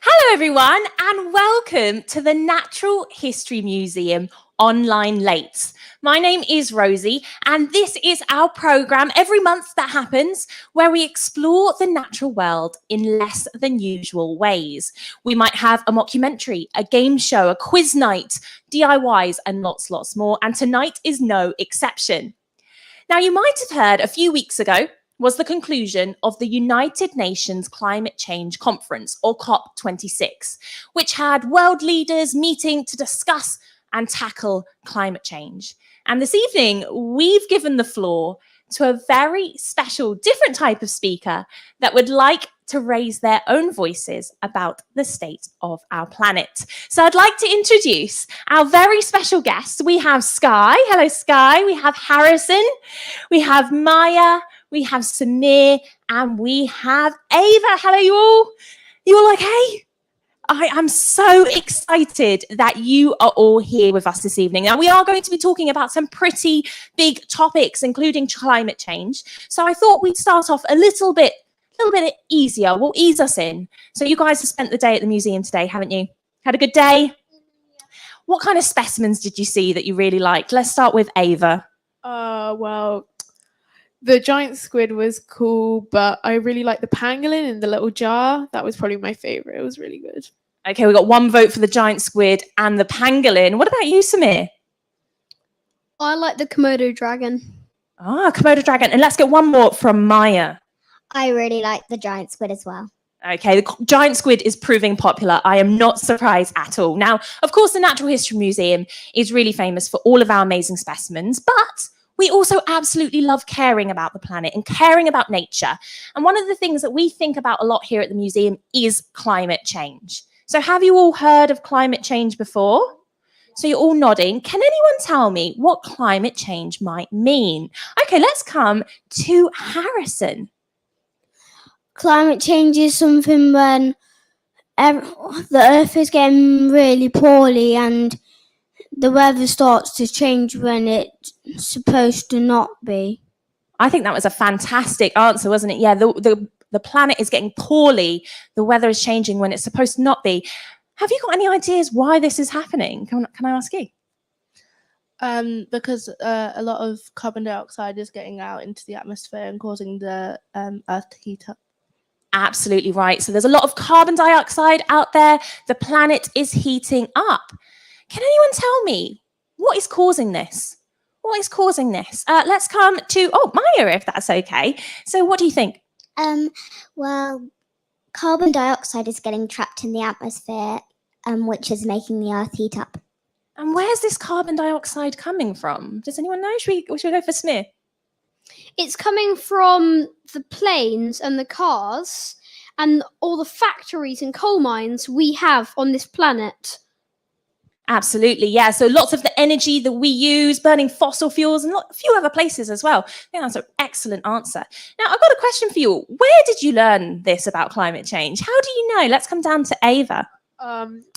Hello, everyone, and welcome to the Natural History Museum online late. My name is Rosie, and this is our programme every month that happens where we explore the natural world in less than usual ways. We might have a mockumentary, a game show, a quiz night, DIYs, and lots more, and tonight is no exception. Now, you might have heard a few weeks ago was the conclusion of the United Nations Climate Change Conference, or COP26, which had world leaders meeting to discuss and tackle climate change. And this evening, we've given the floor to a very special, different type of speaker that would like to raise their own voices about the state of our planet. So I'd like to introduce our very special guests. We have Sky. Hello, Sky. We have Harrison. We have Maya. We have Samir, and we have Ava. Hello, you all. You all okay? I am so excited that you are all here with us this evening. Now, we are going to be talking about some pretty big topics, including climate change. So I thought we'd start off a little bit easier. We'll ease us in. So you guys have spent the day at the museum today, haven't you? Had a good day? What kind of specimens did you see that you really liked? Let's start with Ava. Well, the giant squid was cool, but I really liked the pangolin in the little jar. That was probably my favorite. It was really good. Okay, we got one vote for the giant squid and the pangolin. What about you, Samir? I like the Komodo dragon. Komodo dragon. And let's get one more from Maya. I really like the giant squid as well. Okay, the giant squid is proving popular. I am not surprised at all. Now, of course, the Natural History Museum is really famous for all of our amazing specimens, but we also absolutely love caring about the planet and caring about nature. And one of the things that we think about a lot here at the museum is climate change. So have you all heard of climate change before? So you're all nodding. Can anyone tell me what climate change might mean? Okay, let's come to Harrison. Climate change is something when the Earth is getting really poorly and the weather starts to change when it's supposed to not be. I think that was a fantastic answer, wasn't it? Yeah, the planet is getting poorly. The weather is changing when it's supposed to not be. Have you got any ideas why this is happening? Can I ask you? Because a lot of carbon dioxide is getting out into the atmosphere and causing the Earth to heat up. Absolutely right. So there's a lot of carbon dioxide out there. The planet is heating up. Can anyone tell me what is causing this? What is causing this? Let's come to, Maya, if that's okay. So what do you think? Well, carbon dioxide is getting trapped in the atmosphere, which is making the Earth heat up. And where's this carbon dioxide coming from? Does anyone know? Should we go for Smith? It's coming from the planes and the cars and all the factories and coal mines we have on this planet. Absolutely, yeah. So lots of the energy that we use, burning fossil fuels and a few other places as well. I think that's an excellent answer. Now, I've got a question for you. Where did you learn this about climate change? How do you know? Let's come down to Ava.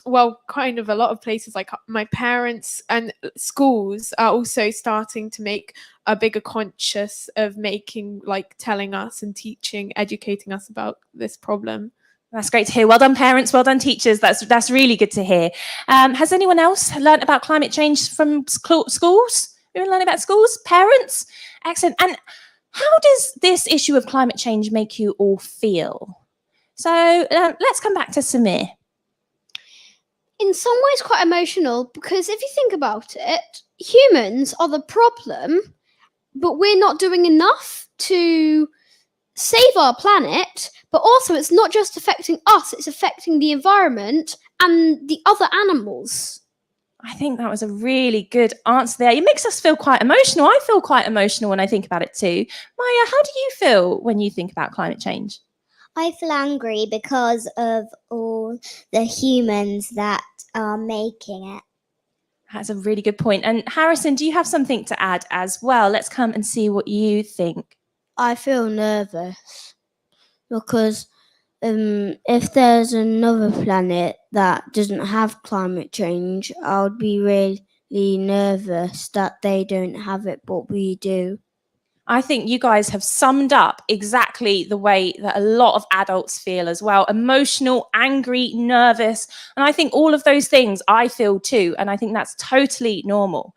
Well, kind of a lot of places, like my parents and schools are also starting to make a bigger conscious of telling us and teaching, educating us about this problem. That's great to hear. Well done, parents. Well done, teachers. That's really good to hear. Has anyone else learned about climate change from schools? Anyone learn about schools? Parents? Excellent. And how does this issue of climate change make you all feel? So let's come back to Samir. In some ways quite emotional, because if you think about it, humans are the problem, but we're not doing enough to save our planet. But also, it's not just affecting us, it's affecting the environment and the other animals. I think that was a really good answer there. It makes us feel quite emotional. I feel quite emotional when I think about it too. Maya, how do you feel when you think about climate change? I feel angry because of all the humans that are making it. That's a really good point. And Harrison, do you have something to add as well? Let's come and see what you think. I feel nervous because if there's another planet that doesn't have climate change, I would be really nervous that they don't have it, but we do. I think you guys have summed up exactly the way that a lot of adults feel as well. Emotional, angry, nervous. And I think all of those things I feel too. And I think that's totally normal.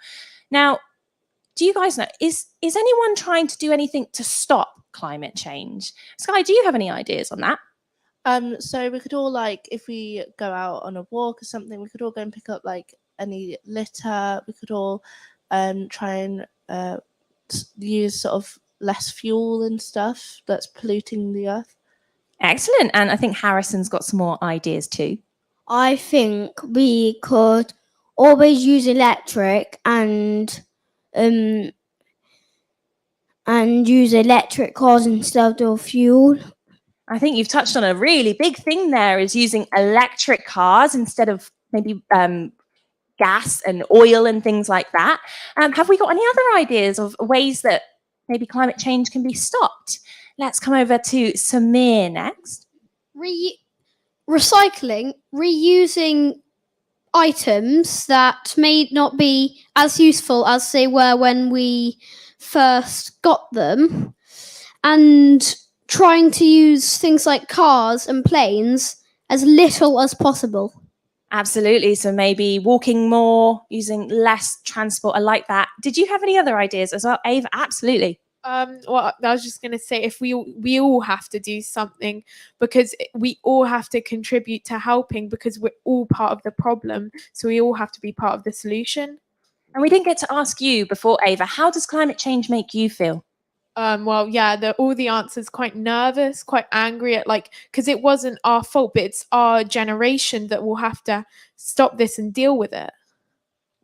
Now, do you guys know, is anyone trying to do anything to stop climate change? Sky, do you have any ideas on that? So we could all, like, if we go out on a walk or something, we could all go and pick up like any litter. We could all try and use sort of less fuel and stuff that's polluting the earth. Excellent. And I think Harrison's got some more ideas too. I think we could always use electric and use electric cars instead of fuel. I think you've touched on a really big thing there, is using electric cars instead of maybe gas and oil and things like that. Have we got any other ideas of ways that maybe climate change can be stopped? Let's come over to Samir next. Recycling, reusing items that may not be as useful as they were when we first got them, and trying to use things like cars and planes as little as possible. Absolutely. So maybe walking more, using less transport. I like that. Did you have any other ideas as well, Ava? Absolutely. Well, I was just going to say, if we all have to do something, because we all have to contribute to helping, because we're all part of the problem. So we all have to be part of the solution. And we didn't get to ask you before, Ava, how does climate change make you feel? Well, yeah, all the answers, quite nervous, quite angry at, like, because it wasn't our fault, but it's our generation that will have to stop this and deal with it.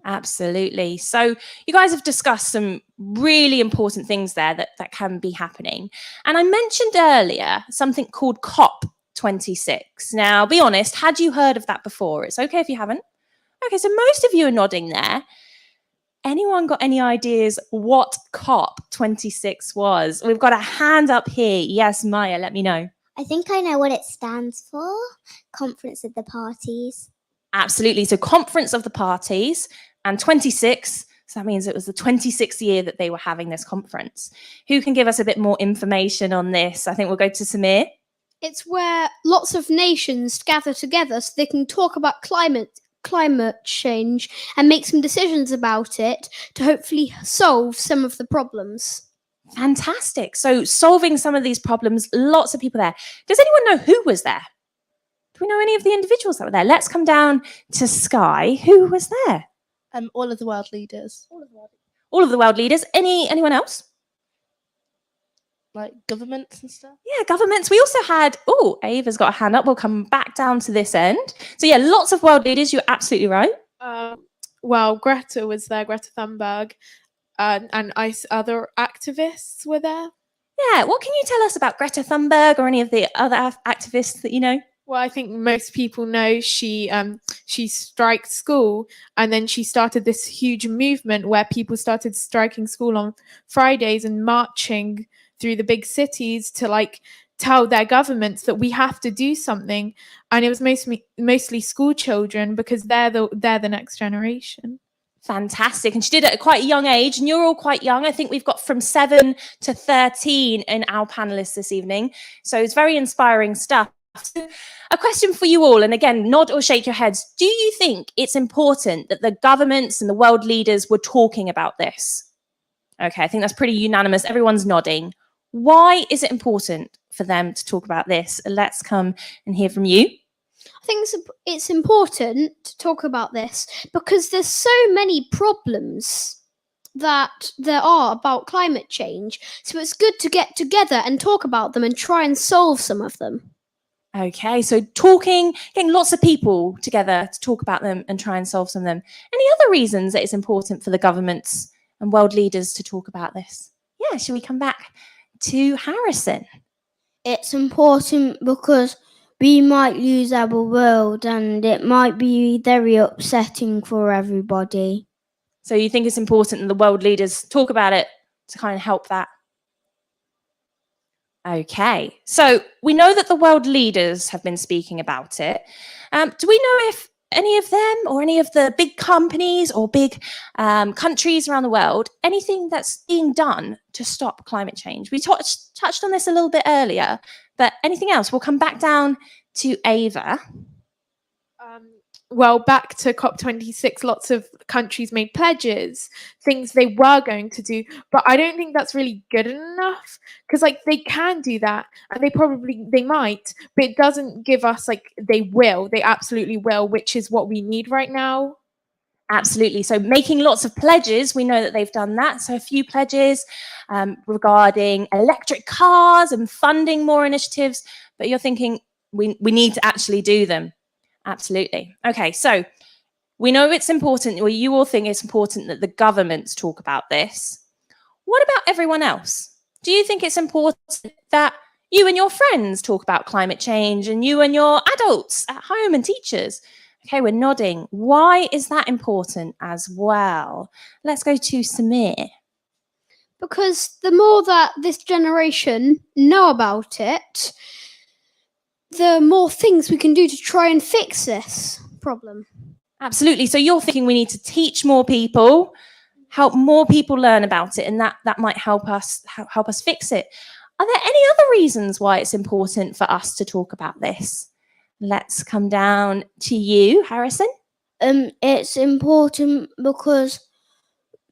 Absolutely. So you guys have discussed some really important things there that can be happening. And I mentioned earlier something called COP26. Now, be honest, had you heard of that before? It's okay if you haven't. Okay, so most of you are nodding there. Anyone got any ideas what COP26 was? We've got a hand up here. Yes, Maya, let me know. I think I know what it stands for. Conference of the Parties. Absolutely. So Conference of the Parties, and 26. So that means it was the 26th year that they were having this conference. Who can give us a bit more information on this? I think we'll go to Samir. It's where lots of nations gather together so they can talk about climate change and make some decisions about it to hopefully solve some of the problems. Fantastic. So solving some of these problems, lots of people there. Does anyone know who was there? Do we know any of the individuals that were there? Let's come down to Sky. Who was there? All of the world leaders. All of the world leaders. Anyone else? Like governments and stuff. Yeah, governments. We also had, Ava's got a hand up. We'll come back down to this end. So yeah, lots of world leaders. You're absolutely right. Well, Greta was there, Greta Thunberg, and other activists were there. Yeah, what can you tell us about Greta Thunberg or any of the other activists that you know? Well, I think most people know she striked school, and then she started this huge movement where people started striking school on Fridays and marching through the big cities to, like, tell their governments that we have to do something. And it was mostly school children, because they're the next generation. Fantastic. And she did it at quite a young age, and you're all quite young. I think we've got from 7 to 13 in our panelists this evening. So it's very inspiring stuff. So a question for you all, and again, nod or shake your heads. Do you think it's important that the governments and the world leaders were talking about this? Okay, I think that's pretty unanimous. Everyone's nodding. Why is it important for them to talk about this? Let's come and hear from you. I think it's important to talk about this because there's so many problems that there are about climate change. So it's good to get together and talk about them and try and solve some of them. Okay, so getting lots of people together to talk about them and try and solve some of them. Any other reasons that it's important for the governments and world leaders to talk about this? Yeah, shall we come back to Harrison? It's important because we might lose our world and it might be very upsetting for everybody. So you think it's important that the world leaders talk about it to kind of help that? Okay, so we know that the world leaders have been speaking about it. Do we know if any of them or any of the big companies or big countries around the world, anything that's being done to stop climate change? We touched on this a little bit earlier, but anything else? We'll come back down to Ava. Well, back to COP26, lots of countries made pledges, things they were going to do, but I don't think that's really good enough, because like they can do that and they might, but it doesn't give us like they absolutely will, which is what we need right now. Absolutely. So making lots of pledges, we know that they've done that. So a few pledges regarding electric cars and funding more initiatives, but you're thinking we need to actually do them. Absolutely. Okay, so we know it's important, or you all think it's important that the governments talk about this. What about everyone else? Do you think it's important that you and your friends talk about climate change, and you and your adults at home and teachers? Okay, we're nodding. Why is that important as well? Let's go to Samir. Because the more that this generation know about it, the more things we can do to try and fix this problem. Absolutely. So you're thinking we need to teach more people, help more people learn about it, and that might help us fix it. Are there any other reasons why it's important for us to talk about this? Let's come down to you, Harrison. It's important because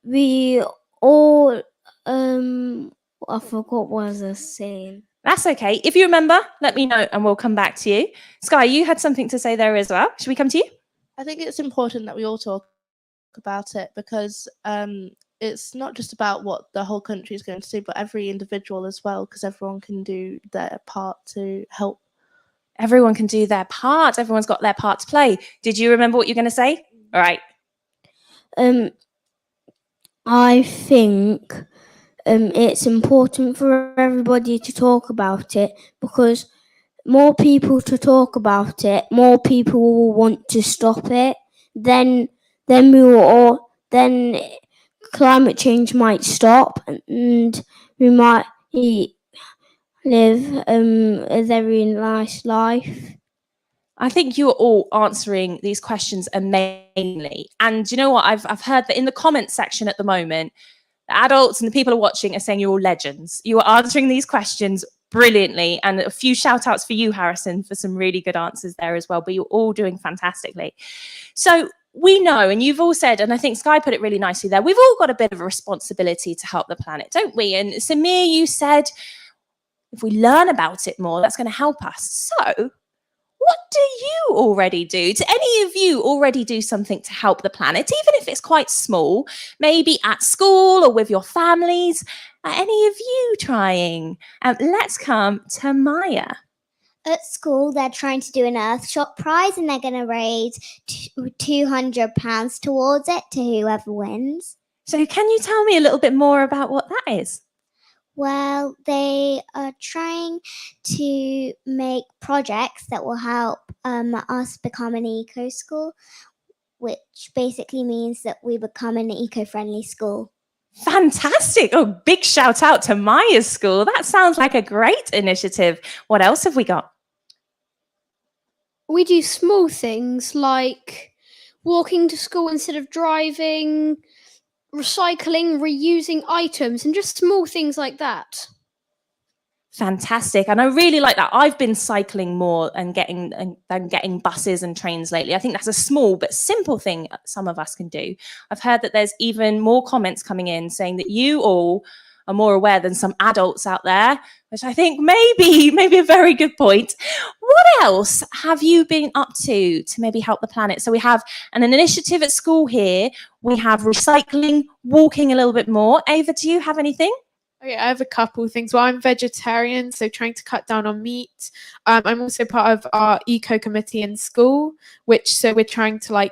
we all I forgot what I was saying. That's okay. If you remember, let me know and we'll come back to you. Sky, you had something to say there as well. Should we come to you? I think it's important that we all talk about it, because it's not just about what the whole country is going to do, but every individual as well, because everyone can do their part to help. Everyone can do their part. Everyone's got their part to play. Did you remember what you're going to say? All right. I think it's important for everybody to talk about it, because more people to talk about it, more people will want to stop it. Then climate change might stop, and we might live a very nice life. I think you are all answering these questions amazingly. And you know what? I've heard that in the comments section at the moment, the adults and the people who are watching are saying you're all legends. You are answering these questions brilliantly. And a few shout outs for you, Harrison, for some really good answers there as well. But you're all doing fantastically. So we know, and you've all said, and I think Sky put it really nicely there, we've all got a bit of a responsibility to help the planet, don't we? And Samir, you said, if we learn about it more, that's going to help us. So what do you already do? Do any of you already do something to help the planet, even if it's quite small, maybe at school or with your families? Are any of you trying? Let's come to Maya. At school, they're trying to do an Earthshot prize, and they're going to raise £200 towards it to whoever wins. So can you tell me a little bit more about what that is? Well, they are trying to make projects that will help us become an eco school, which basically means that we become an eco-friendly school. Fantastic. Oh, big shout out to Maya's school. That sounds like a great initiative. What else have we got? We do small things like walking to school instead of driving, recycling, reusing items, and just small things like that. Fantastic. And I really like that. I've been cycling more and getting buses and trains lately. I think that's a small but simple thing some of us can do. I've heard that there's even more comments coming in saying that you all are more aware than some adults out there, which I think maybe a very good point. What else have you been up to maybe help the planet? So we have an initiative at school here. We have recycling, walking a little bit more. Ava, do you have anything? Okay, I have a couple of things. Well, I'm vegetarian, so trying to cut down on meat. I'm also part of our eco committee in school, so we're trying to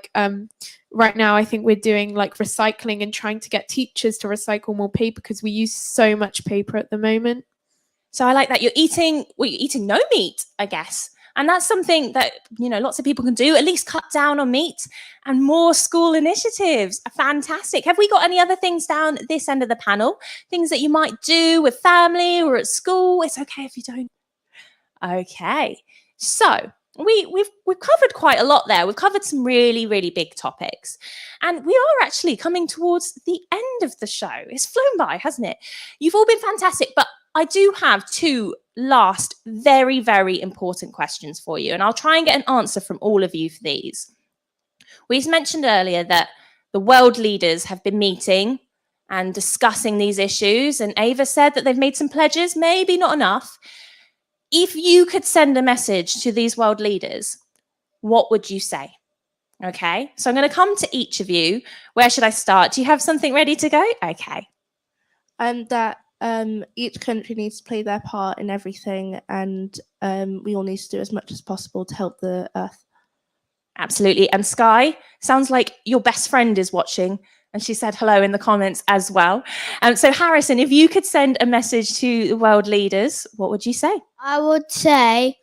right now I think we're doing like recycling and trying to get teachers to recycle more paper, because we use so much paper at the moment. So I like that you're eating no meat, I guess. And that's something that, lots of people can do, at least cut down on meat, and more school initiatives. Fantastic. Have we got any other things down this end of the panel? Things that you might do with family or at school? It's okay if you don't. Okay. So We've covered quite a lot there. We've covered some really, really big topics. And we are actually coming towards the end of the show. It's flown by, hasn't it? You've all been fantastic, but I do have two last very, very important questions for you. And I'll try and get an answer from all of you for these. We mentioned earlier that the world leaders have been meeting and discussing these issues. And Ava said that they've made some pledges, maybe not enough. If you could send a message to these world leaders, what would you say? Okay, so I'm going to come to each of you. Where should I start? Do you have something ready to go? Okay. That each country needs to play their part in everything, and we all need to do as much as possible to help the Earth. Absolutely. And Sky, sounds like your best friend is watching, and she said hello in the comments as well. So Harrison, if you could send a message to the world leaders, what would you say? I would say,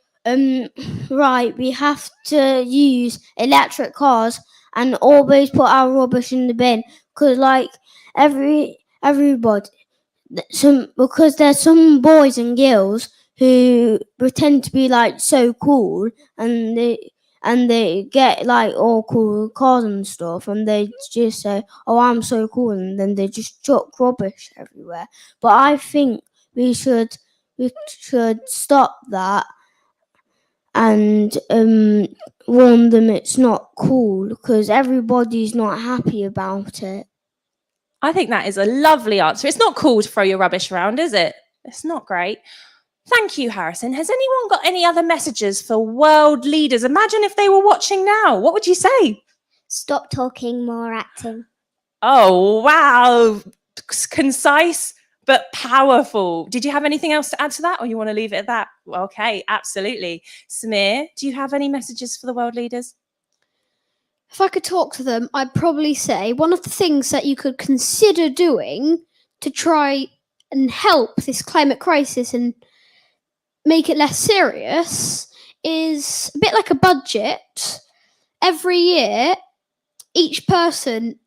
right, we have to use electric cars and always put our rubbish in the bin, because like everybody, because there's some boys and girls who pretend to be like so cool, and they get like all cool cars and stuff, and they just say, "Oh, I'm so cool," and then they just chuck rubbish everywhere. But I think we should stop that and warn them it's not cool, because everybody's not happy about it. I think that is a lovely answer. It's not cool to throw your rubbish around, is it? It's not great. Thank you, Harrison. Has anyone got any other messages for world leaders? Imagine if they were watching now. What would you say? Stop talking, more acting. Oh, wow. Concise, but powerful. Did you have anything else to add to that, or you want to leave it at that? Okay, absolutely. Samir, do you have any messages for the world leaders? If I could talk to them, I'd probably say one of the things that you could consider doing to try and help this climate crisis and make it less serious is a bit like a budget. Every year, each person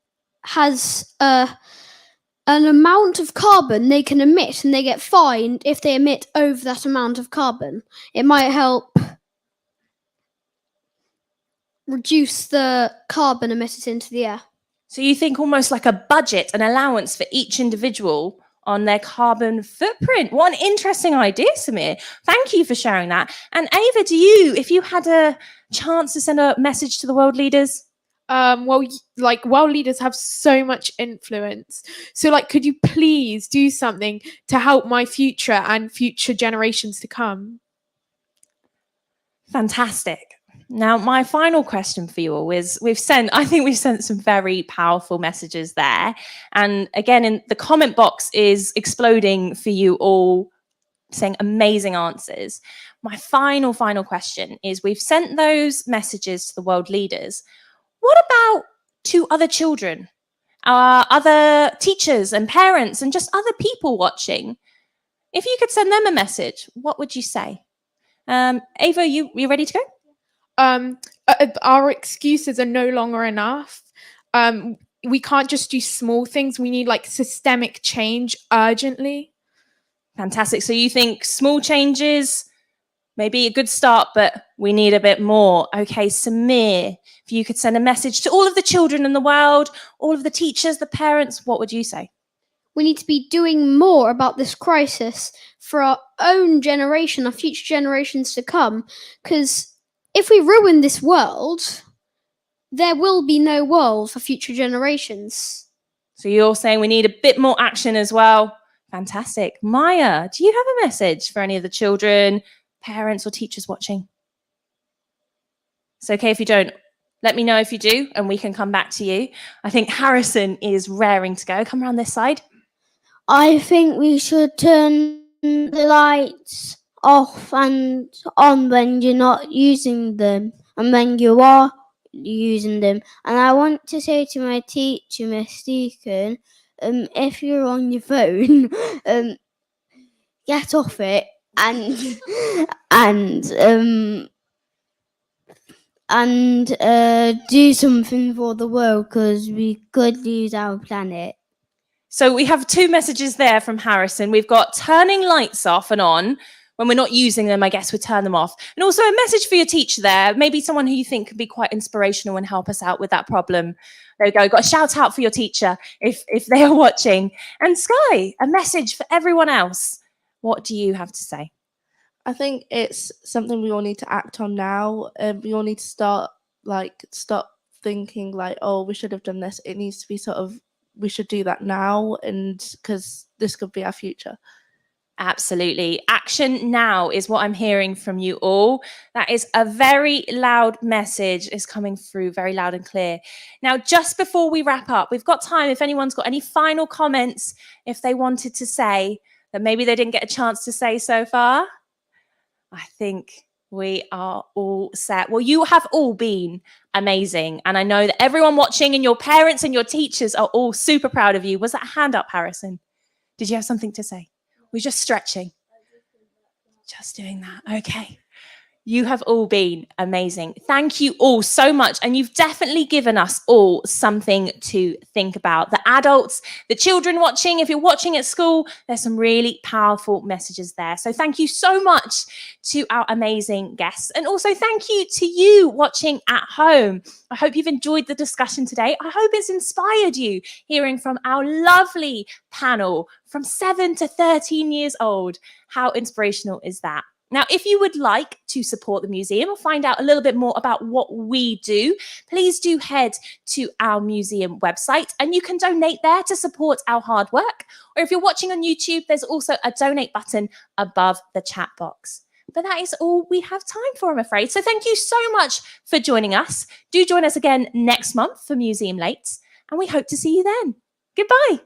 has an amount of carbon they can emit, and they get fined if they emit over that amount of carbon. It might help reduce the carbon emitted into the air. So you think almost like a budget, an allowance for each individual on their carbon footprint. What an interesting idea, Samir. Thank you for sharing that. And Ava, if you had a chance to send a message to the world leaders? Well, like world leaders have so much influence. So like, could you please do something to help my future and future generations to come? Fantastic. Now, my final question for you all is, I think we've sent some very powerful messages there. And again, in the comment box is exploding for you all, saying amazing answers. My final question is, we've sent those messages to the world leaders. What about to other children, other teachers and parents, and just other people watching? If you could send them a message, what would you say? Ava, you ready to go? Our excuses are no longer enough. We can't just do small things. We need like systemic change urgently. Fantastic. So you think small changes may be a good start, but we need a bit more. Okay, Samir, if you could send a message to all of the children in the world, all of the teachers, the parents, what would you say? We need to be doing more about this crisis for our own generation, our future generations to come, because if we ruin this world, there will be no world for future generations. So you're saying we need a bit more action as well. Fantastic. Maya, do you have a message for any of the children, parents or teachers watching? It's okay if you don't. Let me know if you do, and we can come back to you. I think Harrison is raring to go. Come around this side. I think we should turn the lights off and on when you're not using them, and when you are using them. And I want to say to my teacher, Miss Deacon, if you're on your phone, get off it and do something for the world, because we could lose our planet. So we have two messages there from Harrison. We've got turning lights off and on When we're not using them, I guess we turn them off. And also a message for your teacher there, maybe someone who you think could be quite inspirational and help us out with that problem. There we go. Got a shout out for your teacher if they are watching. And Sky, a message for everyone else. What do you have to say? I think it's something we all need to act on now. We all need to stop thinking like, oh, we should have done this. It needs to be sort of, we should do that now, and because this could be our future. Absolutely. Action now is what I'm hearing from you all. That is a very loud message. It's coming through very loud and clear. Now, just before we wrap up, we've got time if anyone's got any final comments, if they wanted to say that maybe they didn't get a chance to say so far. I think we are all set. Well, you have all been amazing. And I know that everyone watching and your parents and your teachers are all super proud of you. Was that a hand up, Harrison? Did you have something to say? We're just stretching. Just doing that. Okay. You have all been amazing. Thank you all so much. And you've definitely given us all something to think about. The adults, the children watching, if you're watching at school, there's some really powerful messages there. So thank you so much to our amazing guests. And also thank you to you watching at home. I hope you've enjoyed the discussion today. I hope it's inspired you hearing from our lovely panel from 7 to 13 years old. How inspirational is that? Now, if you would like to support the museum or find out a little bit more about what we do, please do head to our museum website and you can donate there to support our hard work. Or if you're watching on YouTube, there's also a donate button above the chat box. But that is all we have time for, I'm afraid. So thank you so much for joining us. Do join us again next month for Museum Lates, and we hope to see you then. Goodbye.